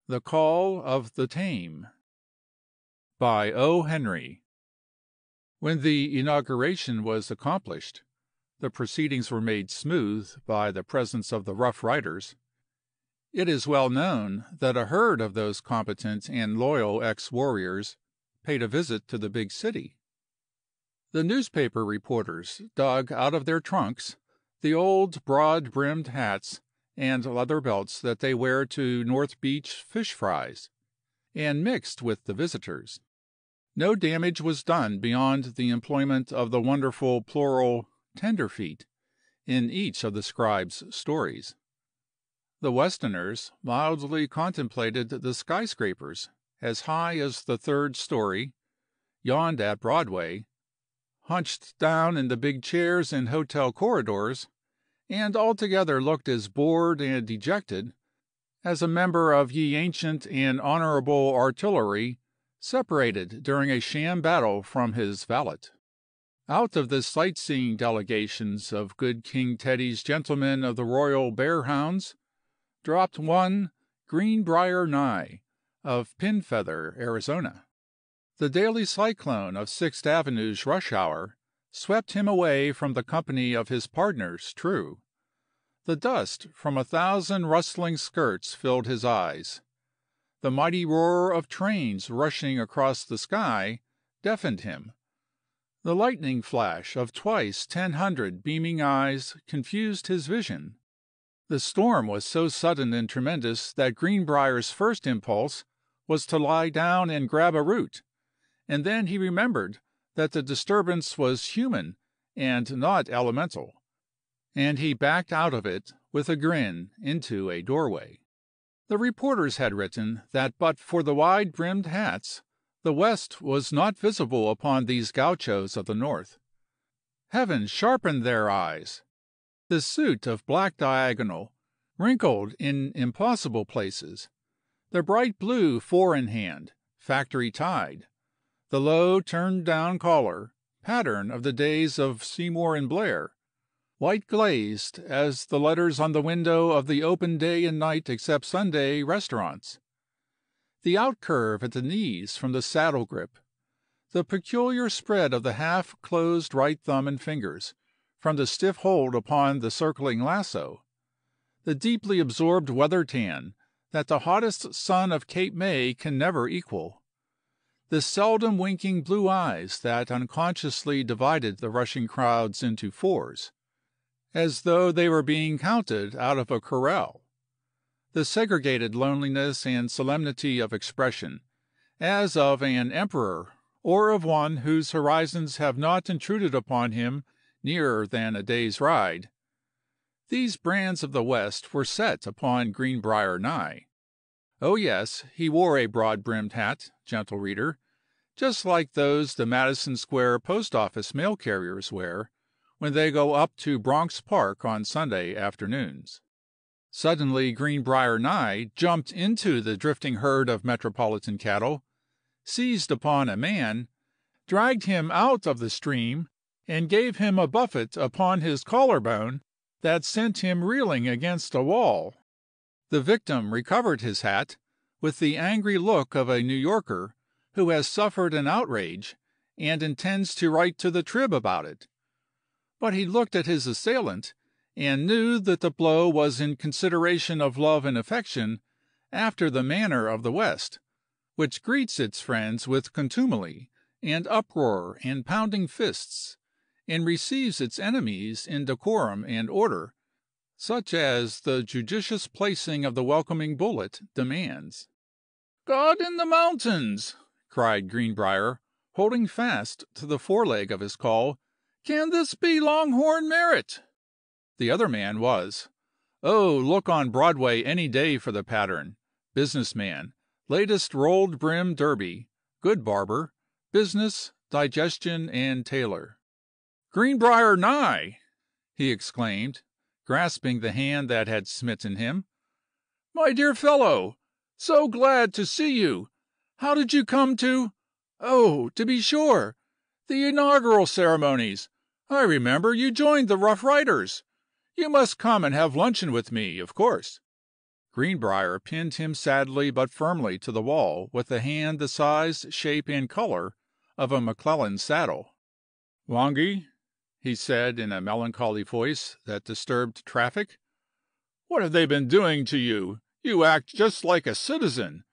The Call of the Tame by O. Henry. When the inauguration was accomplished, the proceedings were made smooth by the presence of the Rough Riders. It is well known that a herd of those competent and loyal ex-warriors paid a visit to the big city. The newspaper reporters dug out of their trunks the old broad-brimmed hats and leather belts that they wear to North Beach fish fries, and mixed with the visitors. No damage was done beyond the employment of the wonderful plural tenderfeet in each of the scribe's stories. The Westerners mildly contemplated the skyscrapers as high as the third story, yawned at Broadway, hunched down in the big chairs in hotel corridors, and altogether looked as bored and dejected as a member of ye ancient and honorable artillery separated during a sham battle from his valet. Out of the sightseeing delegations of good King Teddy's gentlemen of the Royal Bearhounds dropped one Greenbrier Nye of Pinfeather, Arizona. The daily cyclone of Sixth Avenue's rush hour swept him away from the company of his pardners, true. The dust from 1,000 rustling skirts filled his eyes. The mighty roar of trains rushing across the sky deafened him. The lightning flash of twice 1,000 beaming eyes confused his vision. The storm was so sudden and tremendous that Greenbrier's first impulse was to lie down and grab a root, and then he remembered that the disturbance was human and not elemental, and he backed out of it with a grin into a doorway. The reporters had written that but for the wide-brimmed hats, the West was not visible upon these gauchos of the North. Heaven sharpened their eyes. The suit of black diagonal, wrinkled in impossible places, the bright blue four-in-hand, factory tied, the low turned-down collar, pattern of the days of Seymour and Blair, white glazed as the letters on the window of the open day and night except Sunday restaurants, the outcurve at the knees from the saddle grip, the peculiar spread of the half-closed right thumb and fingers from the stiff hold upon the circling lasso, the deeply absorbed weather tan that the hottest sun of Cape May can never equal, the seldom winking blue eyes that unconsciously divided the rushing crowds into fours, as though they were being counted out of a corral, the segregated loneliness and solemnity of expression, as of an emperor or of one whose horizons have not intruded upon him nearer than a day's ride. These brands of the West were set upon Greenbrier Nye. Oh yes, he wore a broad-brimmed hat, gentle reader, just like those the Madison Square post-office mail-carriers wear when they go up to Bronx Park on Sunday afternoons. Suddenly Greenbrier Nye jumped into the drifting herd of metropolitan cattle, seized upon a man, dragged him out of the stream, and gave him a buffet upon his collarbone that sent him reeling against a wall. The victim recovered his hat with the angry look of a New Yorker who has suffered an outrage and intends to write to the Trib about it. But he looked at his assailant and knew that the blow was in consideration of love and affection after the manner of the West, which greets its friends with contumely and uproar and pounding fists, and receives its enemies in decorum and order, such as the judicious placing of the welcoming bullet demands. "God in the mountains!" cried Greenbrier, holding fast to the foreleg of his call. "Can this be Longhorn Merritt?" The other man was. Oh, look on Broadway any day for the pattern. Businessman, latest rolled brim derby, good barber, business, digestion, and tailor. "Greenbrier Nye!" he exclaimed, grasping the hand that had smitten him. "My dear fellow, so glad to see you! How did you come to— Oh, to be sure, the inaugural ceremonies. I remember you joined the Rough Riders. You must come and have luncheon with me, of course." Greenbrier pinned him sadly but firmly to the wall with a hand the size, shape, and color of a McClellan saddle. "Longy," he said in a melancholy voice that disturbed traffic, "what have they been doing to you? You act just like a citizen.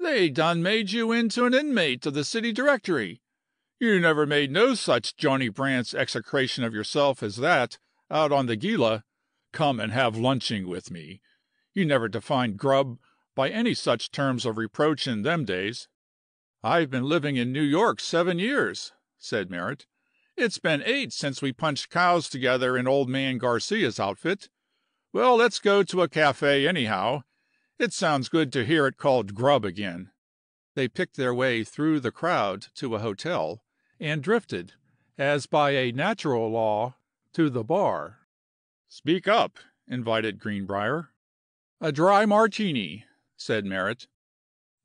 They done made you into an inmate of the city directory. You never made no such Johnny Brandt's execration of yourself as that, out on the Gila. Come and have lunching with me. You never defined grub by any such terms of reproach in them days." "I've been living in New York 7 years," said Merritt. "It's been 8 since we punched cows together in old man Garcia's outfit. Well, let's go to a cafe anyhow. It sounds good to hear it called grub again." They picked their way through the crowd to a hotel, and drifted, as by a natural law, to the bar. "Speak up," invited Greenbrier. "A dry martini," said Merritt.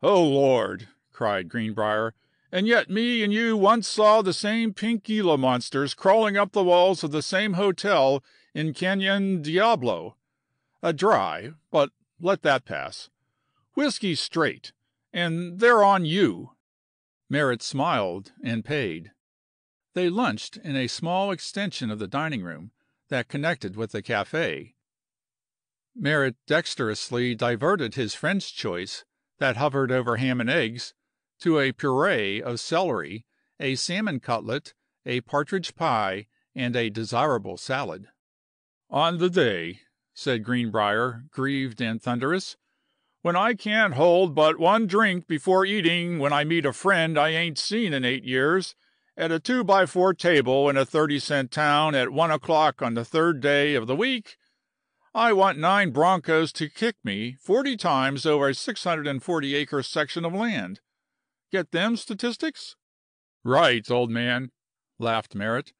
"Oh, Lord!" cried Greenbrier. "And yet me and you once saw the same pink Gila monsters crawling up the walls of the same hotel in Canyon Diablo. A dry, but let that pass. Whiskey straight, and they're on you." Merritt smiled and paid. They lunched in a small extension of the dining room that connected with the cafe. Merritt dexterously diverted his friend's choice, that hovered over ham and eggs, to a puree of celery, a salmon cutlet, a partridge pie, and a desirable salad. "On the day," said Greenbrier, grieved and thunderous, "when I can't hold but one drink before eating, when I meet a friend I ain't seen in 8 years, at a 2x4 table in a 30-cent town at 1 o'clock on the 3rd day of the week, I want 9 broncos to kick me 40 times over a 640-acre section of land. Get them statistics?" "Right, old man," laughed Merritt.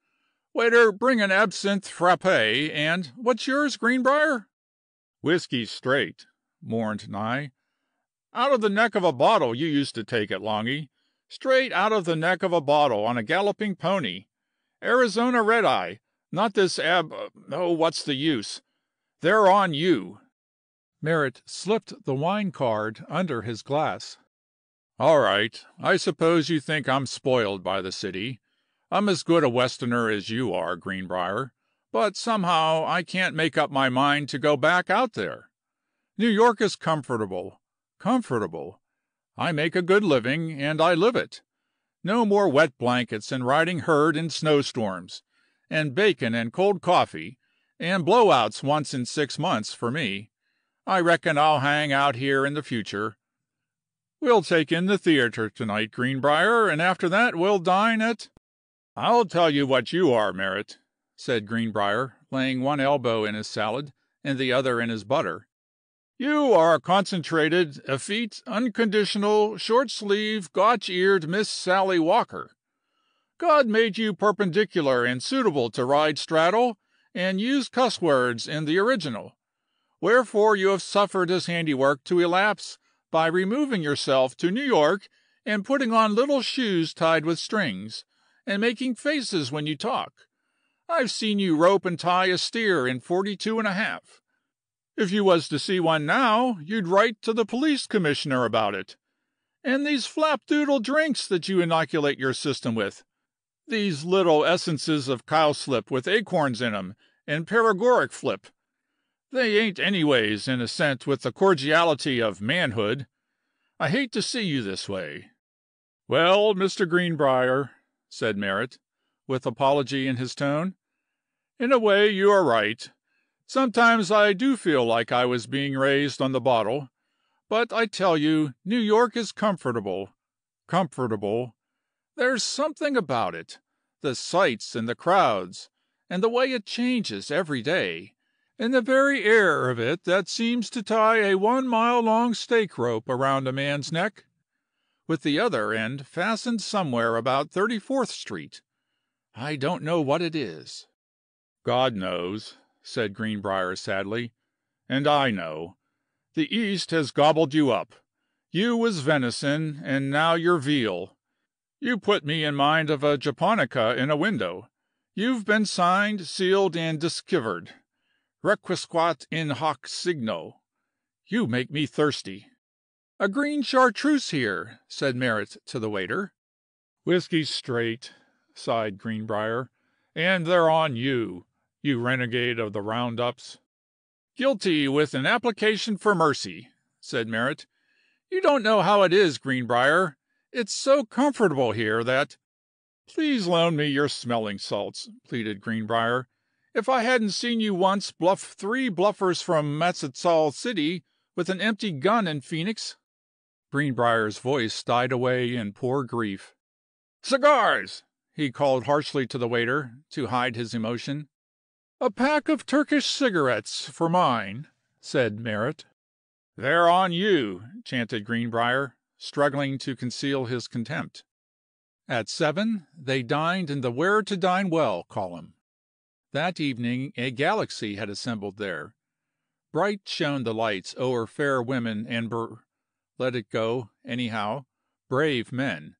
"Waiter, bring an absinthe frappé, and what's yours, Greenbrier?" "Whiskey straight," mourned Nye. "Out of the neck of a bottle you used to take it, Longy. Straight out of the neck of a bottle on a galloping pony. Arizona red-eye, not this oh, what's the use? They're on you." Merritt slipped the wine card under his glass. "All right. I suppose you think I'm spoiled by the city. I'm as good a Westerner as you are, Greenbrier, but somehow I can't make up my mind to go back out there. New York is comfortable. Comfortable. I make a good living, and I live it. No more wet blankets and riding herd in snowstorms, and bacon and cold coffee, and blowouts once in 6 months for me. I reckon I'll hang out here in the future. We'll take in the theater tonight, Greenbrier, and after that we'll dine at—" "I'll tell you what you are, Merritt," said Greenbrier, laying one elbow in his salad and the other in his butter. "You are a concentrated, effete, unconditional, short-sleeved, gotch-eared Miss Sally Walker. God made you perpendicular and suitable to ride straddle and use cuss words in the original. Wherefore you have suffered his handiwork to elapse by removing yourself to New York and putting on little shoes tied with strings, and making faces when you talk. I've seen you rope and tie a steer in 42½. If you was to see one now, you'd write to the police commissioner about it. And these flapdoodle drinks that you inoculate your system with, these little essences of cowslip with acorns in 'em, and paregoric flip, they ain't anyways in assent with the cordiality of manhood. I hate to see you this way." "Well, Mr. Greenbrier," said Merritt, with apology in his tone, "in a way you are right. Sometimes I do feel like I was being raised on the bottle. But I tell you, New York is comfortable. Comfortable. There's something about it, the sights and the crowds, and the way it changes every day, and the very air of it that seems to tie a 1-mile-long stake rope around a man's neck, with the other end fastened somewhere about 34th Street. I don't know what it is." "God knows," said Greenbrier sadly, "and I know. The East has gobbled you up. You was venison, and now you're veal. You put me in mind of a japonica in a window. You've been signed, sealed, and diskivered. Requiescat in hoc signo. You make me thirsty." "A green chartreuse here," said Merritt to the waiter. "Whiskey straight," sighed Greenbrier. "And they're on you, you renegade of the roundups." "Guilty, with an application for mercy," said Merritt. "You don't know how it is, Greenbrier. It's so comfortable here that—" "Please loan me your smelling salts," pleaded Greenbrier. "If I hadn't seen you once bluff 3 bluffers from Matsetsal City with an empty gun in Phoenix—" Greenbrier's voice died away in poor grief. "Cigars!" he called harshly to the waiter, to hide his emotion. "A pack of Turkish cigarettes for mine," said Merritt. "They're on you," chanted Greenbrier, struggling to conceal his contempt. At 7 they dined in the Where to Dine Well column. That evening a galaxy had assembled there. Bright shone the lights o'er fair women and let it go, anyhow, brave men.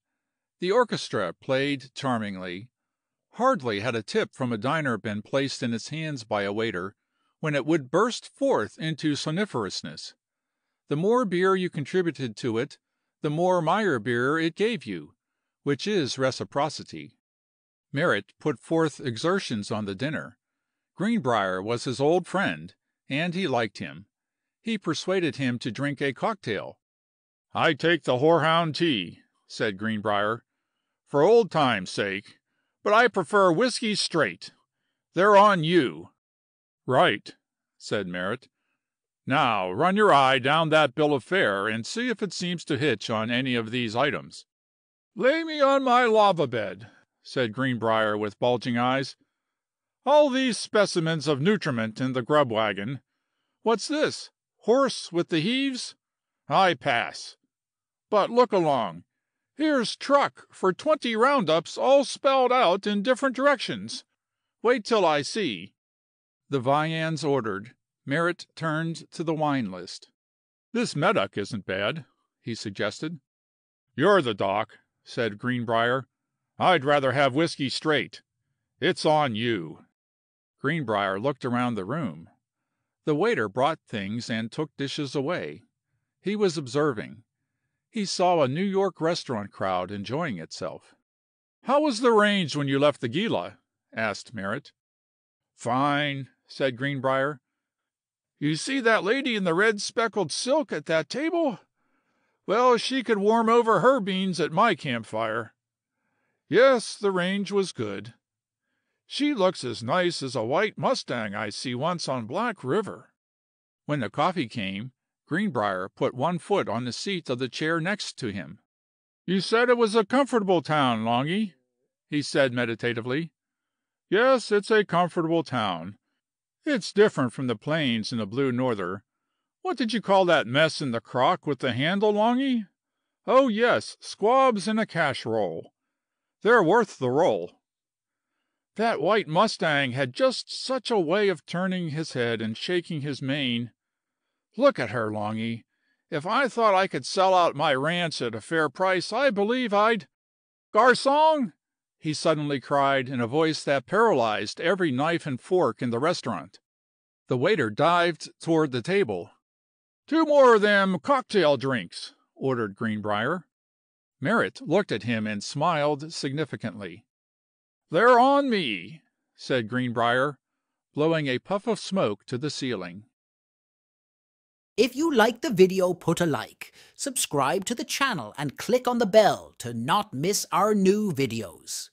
The orchestra played charmingly. Hardly had a tip from a diner been placed in its hands by a waiter, when it would burst forth into sonoriferousness. The more beer you contributed to it, the more Meyer beer it gave you, which is reciprocity. Merritt put forth exertions on the dinner. Greenbrier was his old friend, and he liked him. He persuaded him to drink a cocktail. "I take the horehound tea," said Greenbrier, "for old time's sake, but I prefer whiskey straight. They're on you." "Right," said Merritt. "Now run your eye down that bill of fare and see if it seems to hitch on any of these items." "Lay me on my lava bed," said Greenbrier with bulging eyes. "All these specimens of nutriment in the grub wagon. What's this? Horse with the heaves? I pass. But look along. Here's truck for 20 roundups all spelled out in different directions. Wait till I see." The viands ordered, Merritt turned to the wine list. "This Medoc isn't bad," he suggested. "You're the doc," said Greenbrier. "I'd rather have whiskey straight. It's on you." Greenbrier looked around the room. The waiter brought things and took dishes away. He was observing. He saw a New York restaurant crowd enjoying itself. "How was the range when you left the Gila?" asked Merritt. "Fine," said Greenbrier. "You see that lady in the red speckled silk at that table? Well, she could warm over her beans at my campfire. Yes, the range was good. She looks as nice as a white mustang I see once on Black River." When the coffee came, Greenbrier put one foot on the seat of the chair next to him. "You said it was a comfortable town, Longy," he said meditatively. "Yes, it's a comfortable town. It's different from the plains in the Blue Norther. What did you call that mess in the crock with the handle, Longy? Oh, yes, squabs in a cash roll. They're worth the roll. That white mustang had just such a way of turning his head and shaking his mane. Look at her, Longy. If I thought I could sell out my ranch at a fair price, I believe I'd— Garçon!" he suddenly cried in a voice that paralyzed every knife and fork in the restaurant. The waiter dived toward the table. "2 more of them cocktail drinks," ordered Greenbrier. Merritt looked at him and smiled significantly. "They're on me," said Greenbrier, blowing a puff of smoke to the ceiling. If you liked the video, put a like, subscribe to the channel and click on the bell to not miss our new videos.